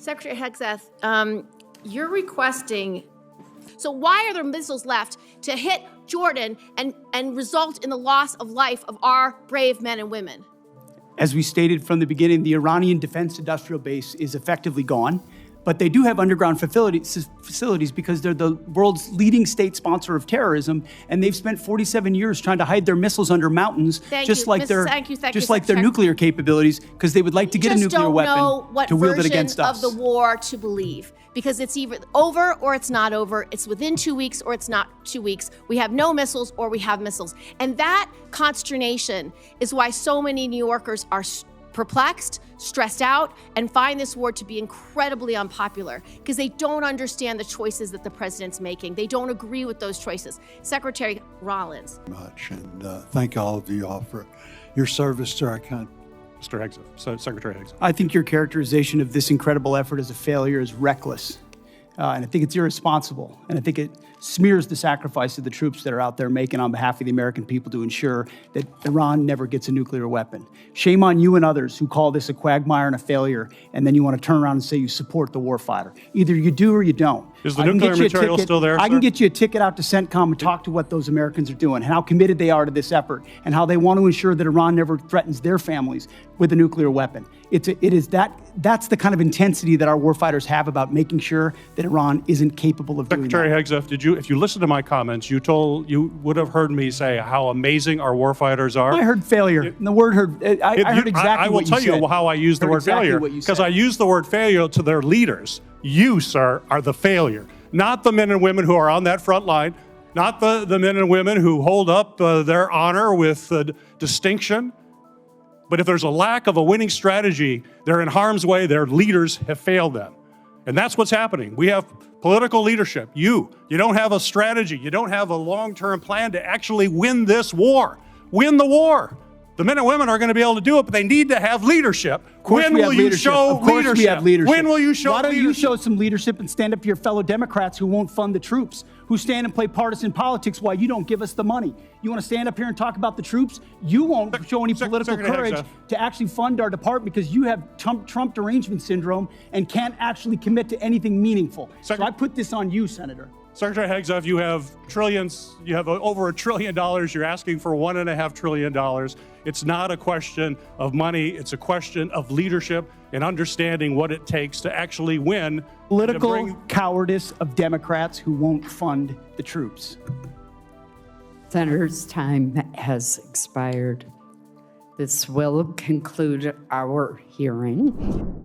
Secretary Hegseth, you're requesting, so why are there missiles left to hit Jordan and result in the loss of life of our brave men and women? As we stated from the beginning, the Iranian defense industrial base is effectively gone, but they do have underground facilities because they're the world's leading state sponsor of terrorism, and they've spent 47 years trying to hide their missiles under mountains, just like their nuclear capabilities, because they would like to get a nuclear weapon to wield it against us. Of the war to believe, because it's either over or it's not over. It's within 2 weeks or it's not 2 weeks. We have no missiles or we have missiles, and that consternation is why so many New Yorkers are perplexed, stressed out, and find this war to be incredibly unpopular because they don't understand the choices that the president's making. They don't agree with those choices. Secretary Rollins. Much, and thank all of you all for your service to our country. Mr. Hegseth, Secretary Hegseth. I think your characterization of this incredible effort as a failure is reckless. And I think it's irresponsible. And I think it smears the sacrifice of the troops that are out there making on behalf of the American people to ensure that Iran never gets a nuclear weapon. Shame on you and others who call this a quagmire and a failure, and then you want to turn around and say you support the warfighter. Either you do or you don't. Is the nuclear material still there, I can get you a ticket out to CENTCOM and talk to what those Americans are doing, and how committed they are to this effort, and how they want to ensure that Iran never threatens their families with a nuclear weapon. That's the kind of intensity that our warfighters have about making sure that Iran isn't capable of doing that. Secretary Hegseth, if you listen to my comments, you would have heard me say how amazing our warfighters are. I heard failure. And the word heard. I heard exactly what you said. I will tell you how I use the word failure, because I use the word failure to their leaders. You, sir, are the failure, not the men and women who are on that front line, not the men and women who hold up their honor with distinction. But if there's a lack of a winning strategy, they're in harm's way. Their leaders have failed them. And that's what's happening. We have political leadership. You don't have a strategy. You don't have a long-term plan to actually win this war. Win the war. The men and women are going to be able to do it, but they need to have leadership. When will you show leadership? We have leadership. When will you show leadership? Why don't you show some leadership and stand up to your fellow Democrats who won't fund the troops, who stand and play partisan politics while you don't give us the money? You want to stand up here and talk about the troops? You won't show any political courage to actually fund our department because you have Trump derangement syndrome and can't actually commit to anything meaningful. So I put this on you, Senator. Secretary Hegseth, you have trillions, you have over $1 trillion, you're asking for $1.5 trillion. It's not a question of money, it's a question of leadership and understanding what it takes to actually win. Political cowardice of Democrats who won't fund the troops. Senator's time has expired. This will conclude our hearing.